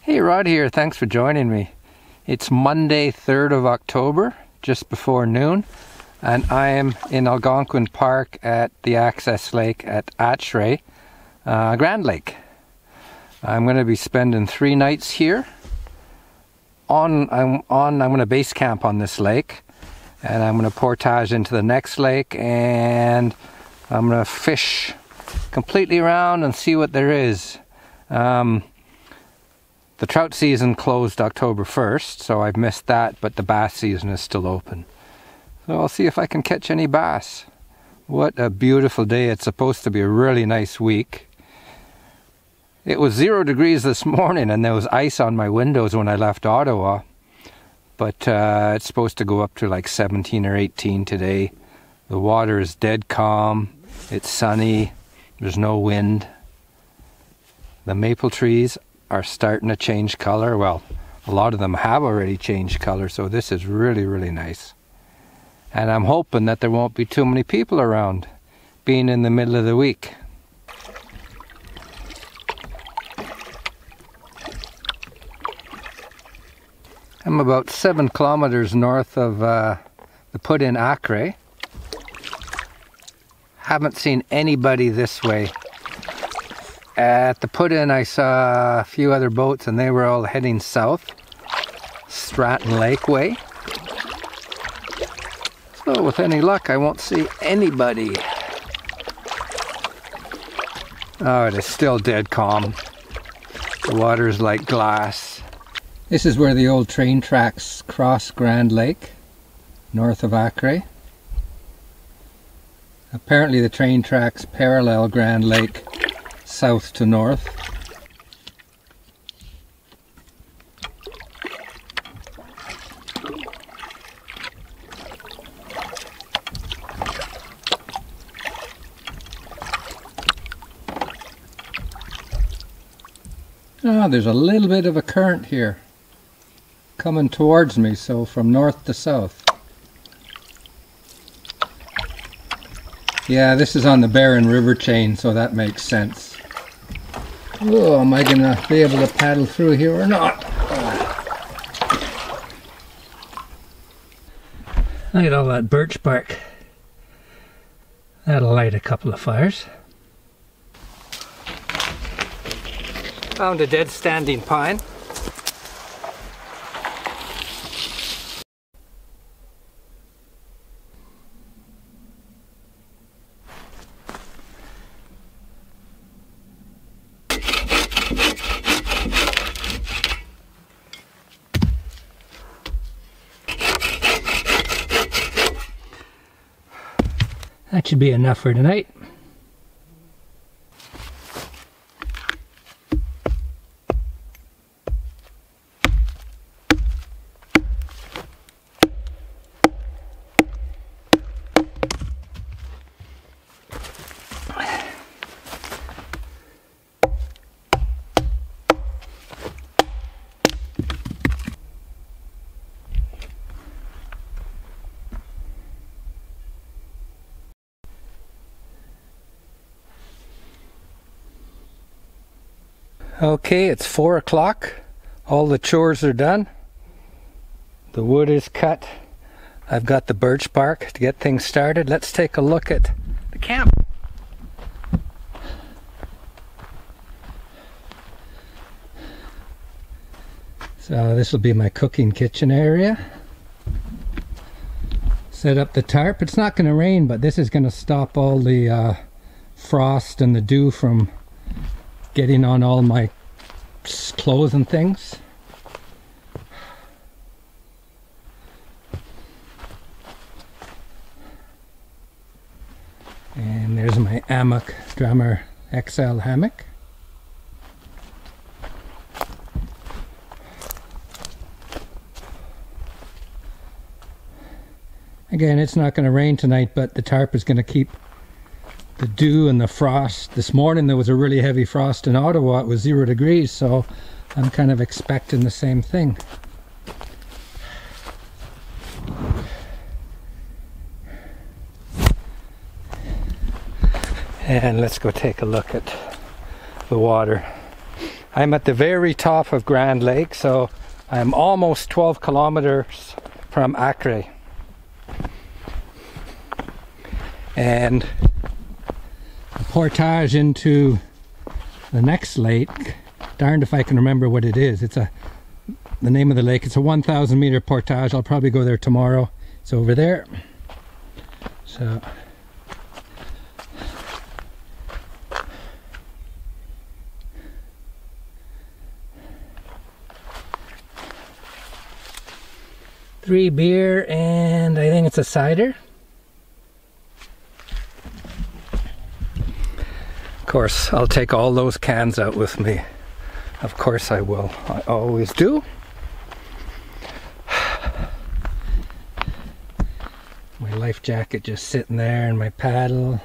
Hey, Rod here. Thanks for joining me. It's Monday, 3rd of October, just before noon, and I am in Algonquin Park at the access lake at Achray, Grand Lake. I'm going to be spending 3 nights here. I'm going to base camp on this lake, and I'm going to portage into the next lake, and I'm going to fish completely around and see what there is. The trout season closed October 1st, so I've missed that, but the bass season is still open. So I'll see if I can catch any bass. What a beautiful day. It's supposed to be a really nice week. It was 0 degrees this morning and there was ice on my windows when I left Ottawa. But it's supposed to go up to like 17 or 18 today. The water is dead calm. It's sunny. There's no wind. The maple trees are starting to change color. Well, a lot of them have already changed color, so this is really, really nice. And I'm hoping that there won't be too many people around, being in the middle of the week. I'm about 7 kilometers north of the put-in Achray. Haven't seen anybody this way. At the put-in I saw a few other boats and they were all heading south, Stratton Lake way. So with any luck I won't see anybody. Oh, it is still dead calm. The water is like glass. This is where the old train tracks cross Grand Lake, north of Achray. Apparently the train tracks parallel Grand Lake south to north. There's a little bit of a current here coming towards me, so from north to south. Yeah, this is on the Barron River chain, so that makes sense. Oh, am I going to be able to paddle through here or not? Look at all that birch bark. That'll light a couple of fires. Found a dead standing pine. That should be enough for tonight. Okay, it's 4 o'clock. All the chores are done. The wood is cut. I've got the birch bark to get things started. Let's take a look at the camp. So this will be my cooking kitchen area. Set up the tarp. It's not going to rain, but this is going to stop all the frost and the dew from getting on all my clothes and things. And there's my Amok Draumr XL hammock. Again, it's not going to rain tonight, but the tarp is going to keep the dew and the frost. This morning there was a really heavy frost in Ottawa. It was 0 degrees, so I'm kind of expecting the same thing. And let's go take a look at the water. I'm at the very top of Grand Lake, so I'm almost 12 kilometers from Achray. And the portage into the next lake, darned if I can remember what it is. It's the name of the lake. It's a 1,000 meter portage. I'll probably go there tomorrow. It's over there. So $3 beer and I think it's a cider. Of course, I'll take all those cans out with me. Of course I will. I always do. My life jacket just sitting there and my paddle.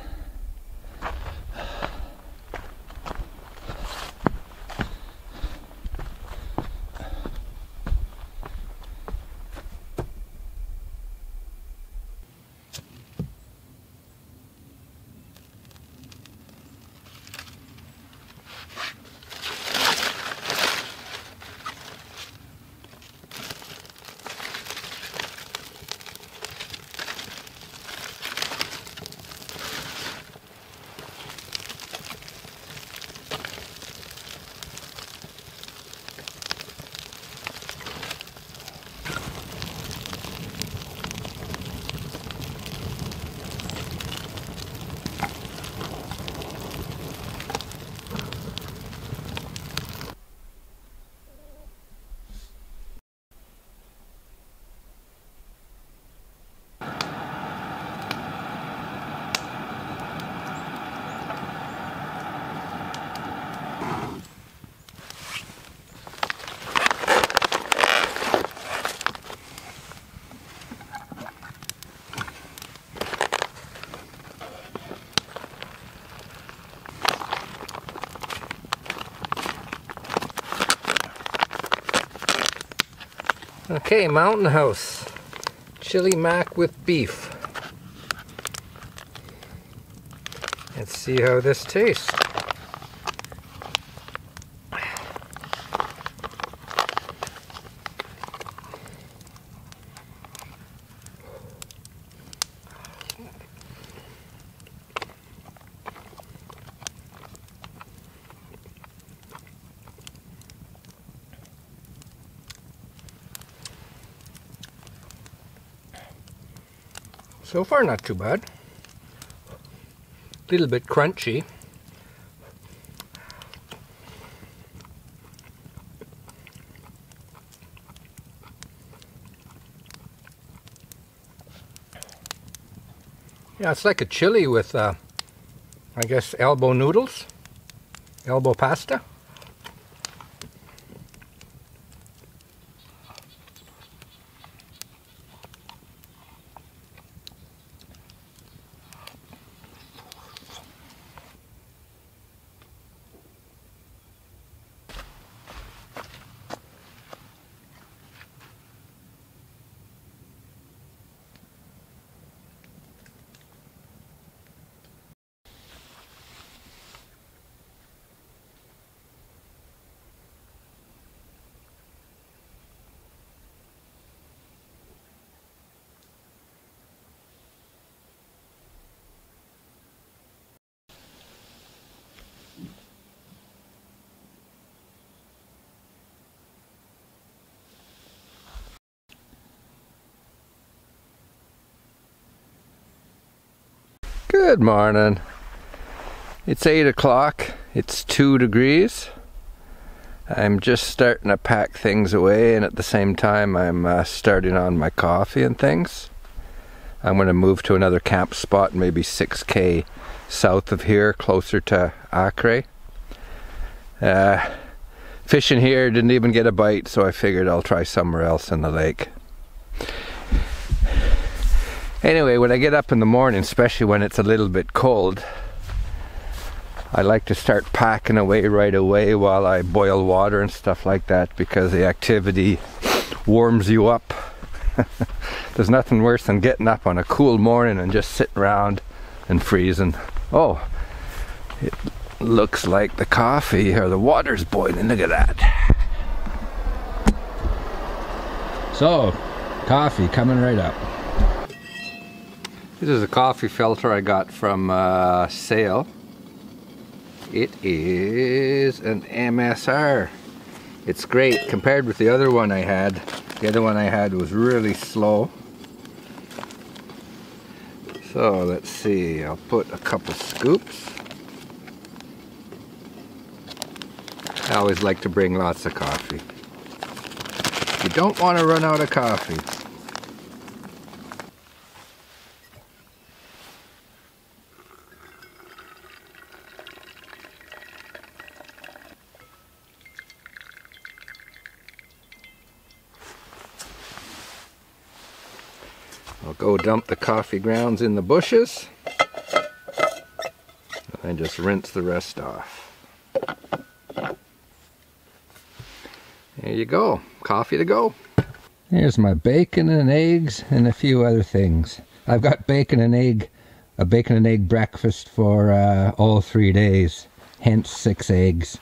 Okay, Mountain House. Chili mac with beef. Let's see how this tastes. So far not too bad. A little bit crunchy. Yeah, it's like a chili with, I guess, elbow noodles, elbow pasta. Good morning. It's 8 o'clock. It's 2 degrees. I'm just starting to pack things away, and at the same time I'm starting on my coffee and things. I'm going to move to another camp spot, maybe 6k south of here, closer to Achray. Fishing here, didn't even get a bite, so I figured I'll try somewhere else in the lake. Anyway, when I get up in the morning, especially when it's a little bit cold, I like to start packing away right away while I boil water and stuff like that, because the activity warms you up. There's nothing worse than getting up on a cool morning and just sitting around and freezing. Oh, it Looks like the coffee or the water's boiling. Look at that. So, coffee coming right up. This is a coffee filter I got from sale. It is an MSR. It's great compared with the other one I had. The other one I had was really slow. So let's see, I'll put a couple scoops. I always like to bring lots of coffee. You don't want to run out of coffee. I'll go dump the coffee grounds in the bushes and just rinse the rest off. There you go, coffee to go. Here's my bacon and eggs and a few other things. I've got a bacon and egg breakfast for all 3 days, hence 6 eggs.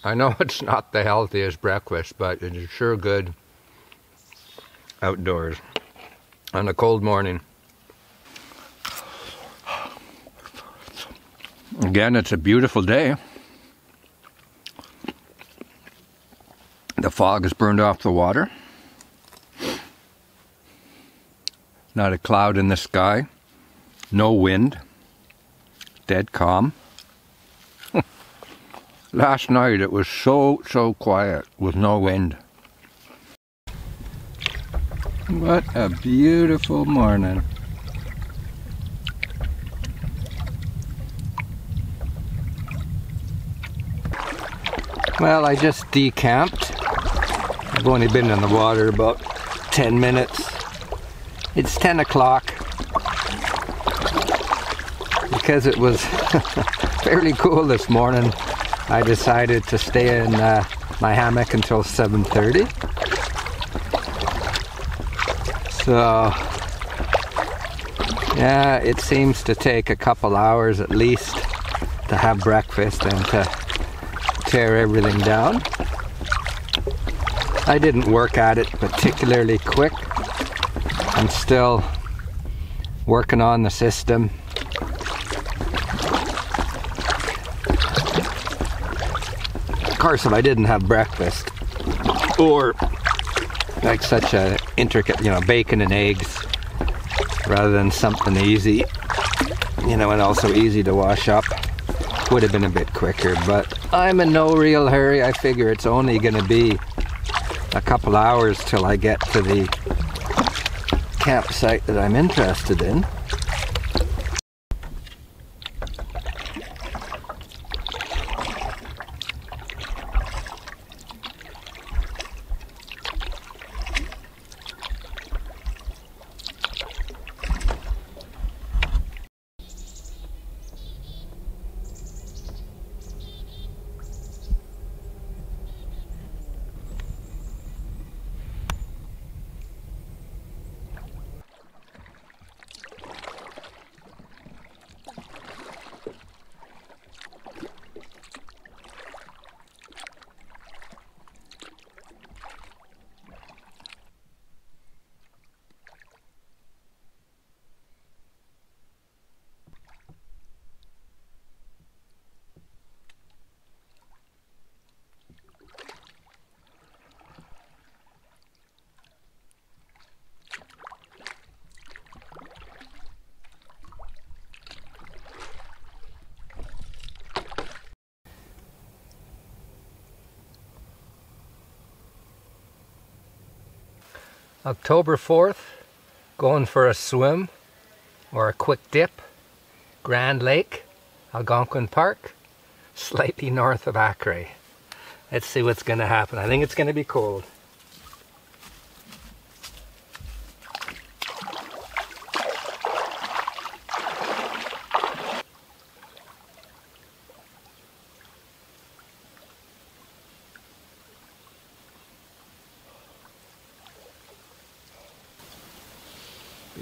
I know it's not the healthiest breakfast, but it is sure good outdoors on a cold morning. Again, it's a beautiful day. The fog has burned off the water. Not a cloud in the sky. No wind. Dead calm. Last night it was so quiet with no wind. What a beautiful morning. Well, I just decamped. I've only been in the water about 10 minutes. It's 10 o'clock. Because it was fairly cool this morning, I decided to stay in my hammock until 7:30. So, yeah, it seems to take a couple hours at least to have breakfast and to tear everything down. I didn't work at it particularly quick. I'm still working on the system. Of course, if I didn't have breakfast, or like such a intricate, bacon and eggs, rather than something easy, and also easy to wash up, would have been a bit quicker. But I'm in no real hurry. I figure it's only going to be a couple hours till I get to the campsite that I'm interested in. October 4th, going for a swim or a quick dip. Grand Lake, Algonquin Park, slightly north of Achray. Let's see what's going to happen. I think it's going to be cold.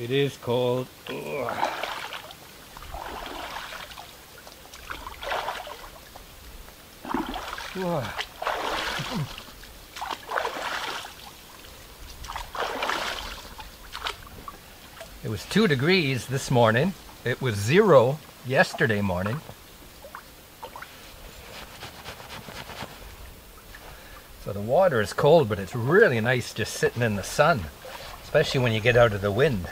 It is cold. Ugh. Whoa. It was 2 degrees this morning. It was 0 yesterday morning. So the water is cold, but it's really nice just sitting in the sun, especially when you get out of the wind.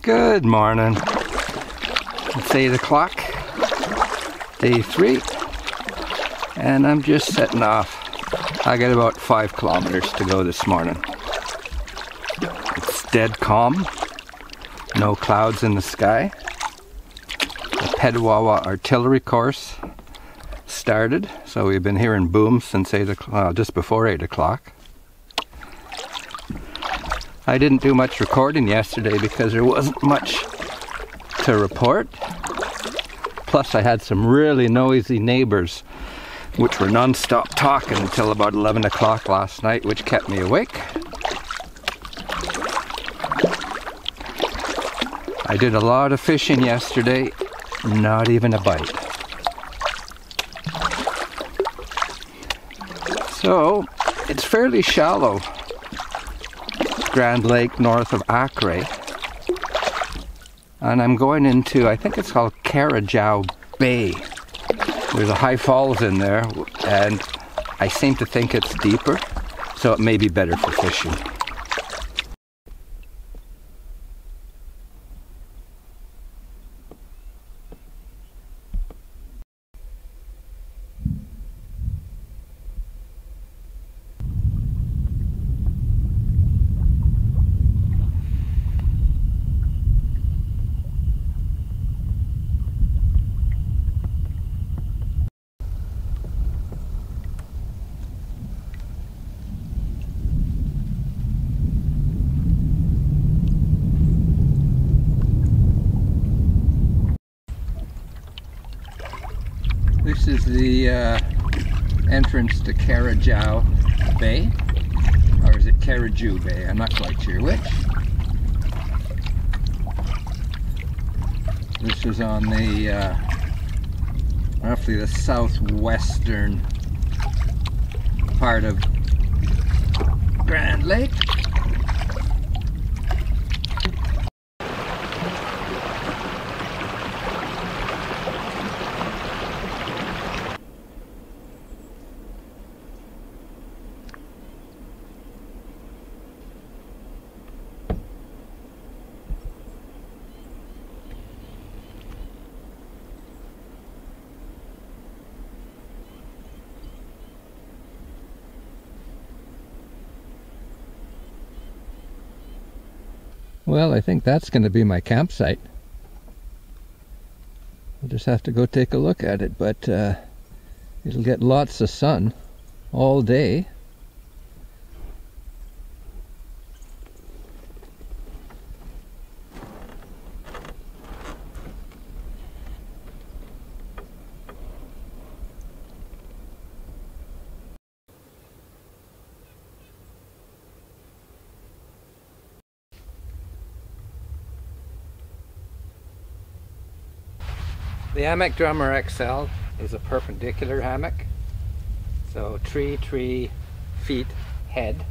Good morning. It's 8 o'clock, day 3, and I'm just setting off. I got about 5 kilometers to go this morning. It's dead calm, no clouds in the sky. The Petawawa artillery course started, so we've been hearing booms since 8 o'clock, just before 8 o'clock. I didn't do much recording yesterday because there wasn't much to report. Plus I had some really noisy neighbors which were non-stop talking until about 11 o'clock last night, which kept me awake. I did a lot of fishing yesterday, not even a bite. So it's fairly shallow, Grand Lake north of Achray, and I'm going into, I think it's called Carcajou Bay. There's a high falls in there, and I seem to think it's deeper, so it may be better for fishing. This is the entrance to Carcajou Bay, or is it Carcajou Bay? I'm not quite sure which. This is on the roughly the southwestern part of Grand Lake. Well, I think that's going to be my campsite. We'll just have to go take a look at it, but it'll get lots of sun all day. The Amok Draumr XL is a perpendicular hammock, so tree feet head,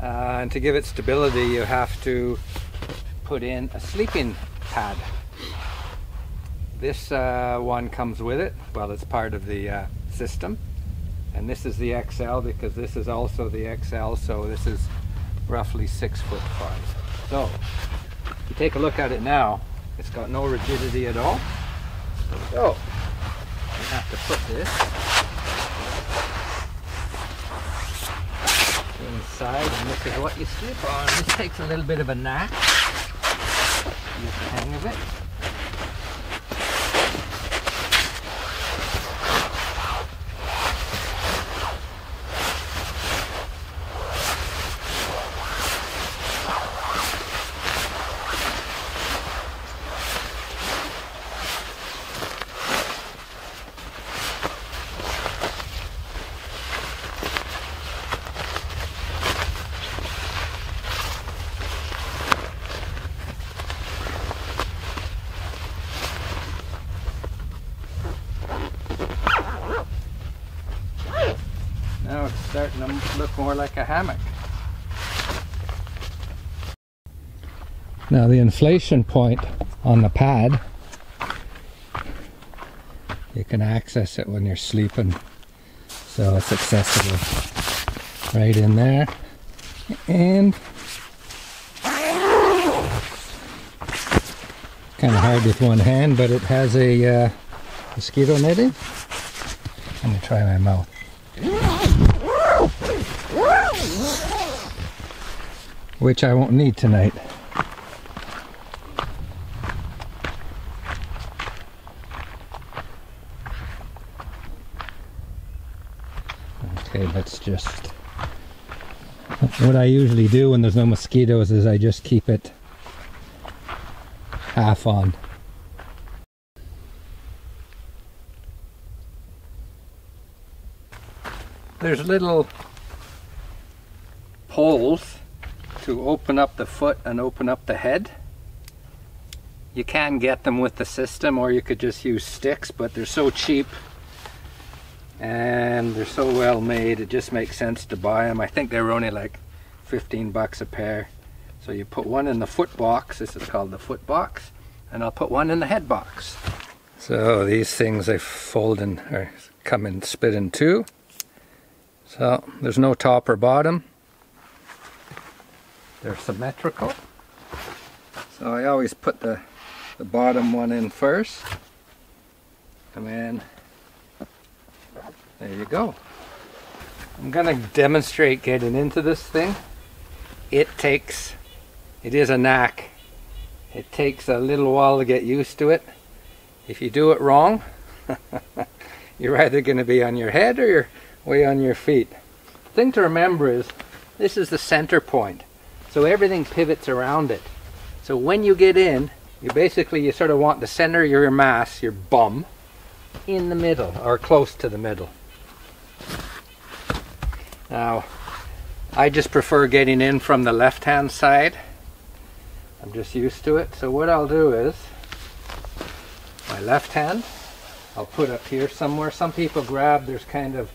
and to give it stability you have to put in a sleeping pad. This one comes with it, well, it's part of the system, And this is the XL because this is also the XL, so this is roughly 6'5". So, if you take a look at it now, it's got no rigidity at all. So, you have to put this inside, and this is what you sleep on. This takes a little bit of a knack to get the hang of it. Now it's starting to look more like a hammock. Now the inflation point on the pad, you can access it when you're sleeping, so it's accessible right in there. And kind of hard with one hand, but it has a mosquito netting. Let me try my mouth. Which I won't need tonight. Okay, let's just... What I usually do when there's no mosquitoes is I just keep it half on. There's little poles to open up the foot and open up the head. You can get them with the system, or you could just use sticks, but they're so cheap and they're so well made, it just makes sense to buy them. I think they were only like 15 bucks a pair. So you put one in the foot box, this is called the foot box, and I'll put one in the head box. So these things they fold in, or come in split in two. So there's no top or bottom. They're symmetrical. So I always put the bottom one in first. And then there you go. I'm gonna demonstrate getting into this thing. It is a knack. It takes a little while to get used to it. If you do it wrong, you're either gonna be on your head or you're way on your feet. The thing to remember is this is the center point. So everything pivots around it. So when you get in, you sort of want the center of your mass, your bum, in the middle or close to the middle. Now, I just prefer getting in from the left-hand side. I'm just used to it. So what I'll do is, my left hand, I'll put up here somewhere. Some people grab, there's kind of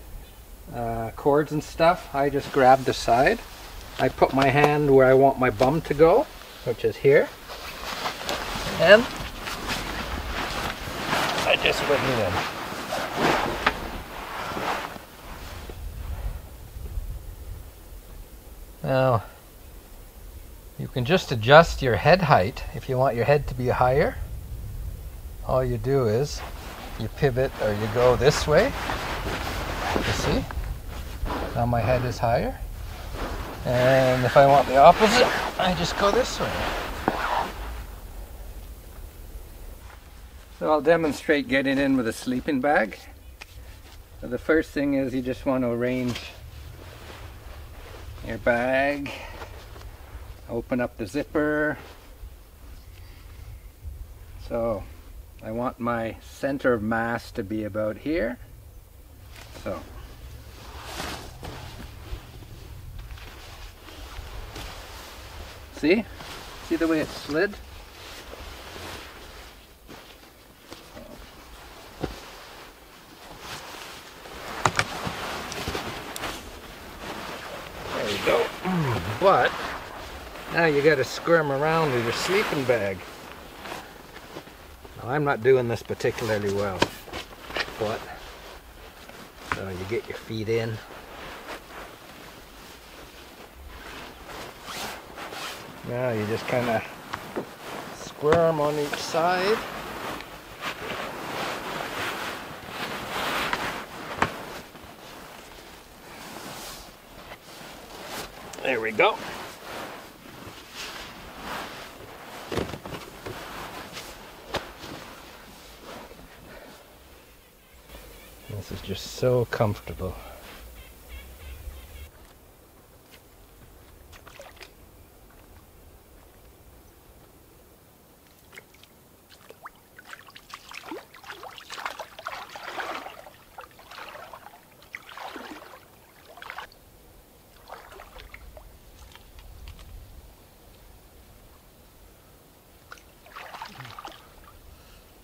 cords and stuff. I just grab the side. I put my hand where I want my bum to go, which is here, and I just put it in. Now, you can just adjust your head height if you want your head to be higher. All you do is you pivot or you go this way. You see? Now my head is higher. And if I want the opposite, I just go this way. So I'll demonstrate getting in with a sleeping bag. So the first thing is you just want to arrange your bag, open up the zipper. So I want my center of mass to be about here. So see the way it slid? There you go. But now you got to squirm around with your sleeping bag. Now, I'm not doing this particularly well, but So you get your feet in. Now you just kind of squirm on each side. There we go. This is just so comfortable.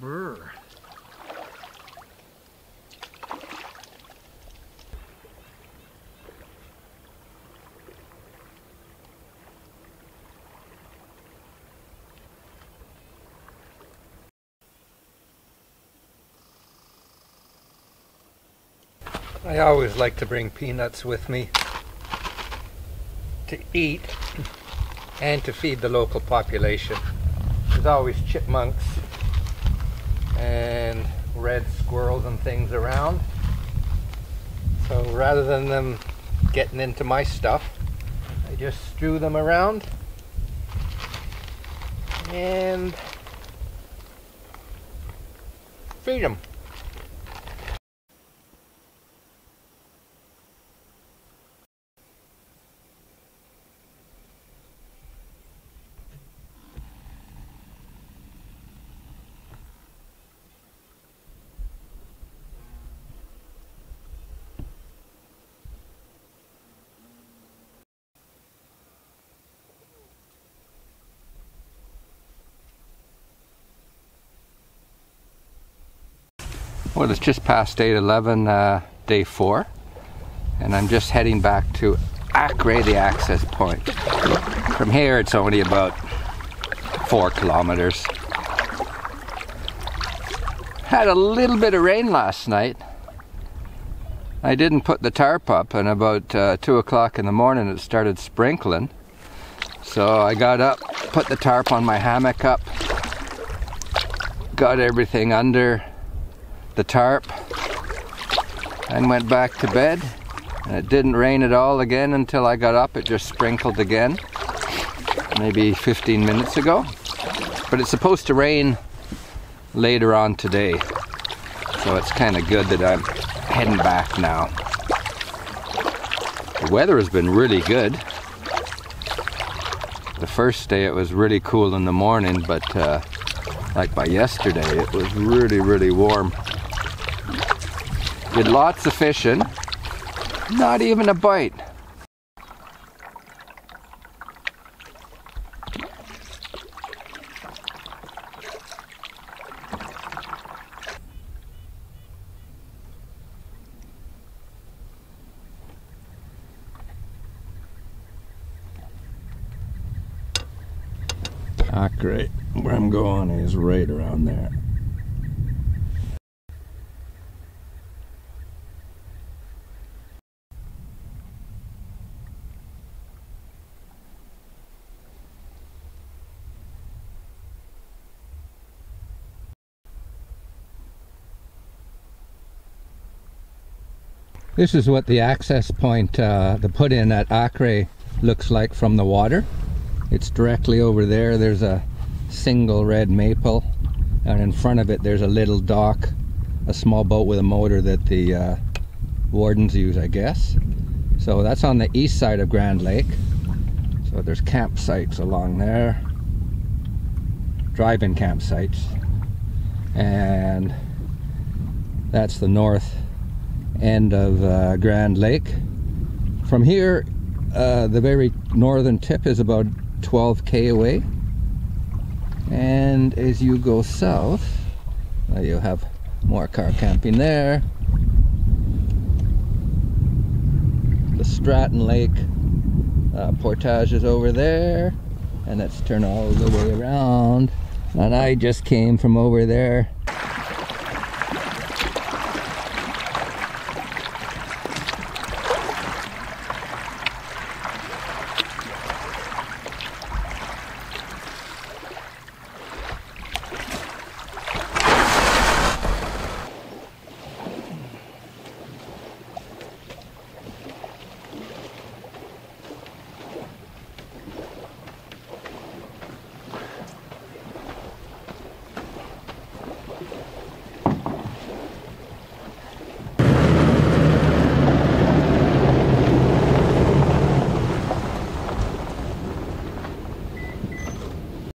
Brr. I always like to bring peanuts with me to eat and to feed the local population. There's always chipmunks and red squirrels and things around. So rather than them getting into my stuff, I just strew them around and feed them. Well, it's just past 8:11, day 4, and I'm just heading back to Achray, the access point. From here, it's only about 4 kilometers. Had a little bit of rain last night. I didn't put the tarp up, and about 2 o'clock in the morning it started sprinkling. So I got up, put the tarp on my hammock up, got everything under the tarp, and went back to bed. And it didn't rain at all again until I got up. It just sprinkled again, maybe 15 minutes ago. But it's supposed to rain later on today, so it's kind of good that I'm heading back now. The weather has been really good. The first day it was really cool in the morning, but like by yesterday it was really warm. Did lots of fishing, not even a bite. Achray, where I'm going is right around there. This is what the access point, the put-in at Achray looks like from the water. It's directly over there. There's a single red maple, and in front of it there's a little dock, a small boat with a motor that the wardens use, I guess. So that's on the east side of Grand Lake. So there's campsites along there, drive-in campsites, and that's the north end of Grand Lake. From here, the very northern tip is about 12k away, and as you go south, you'll have more car camping there. The Stratton Lake portage is over there, and let's turn all the way around. And I just came from over there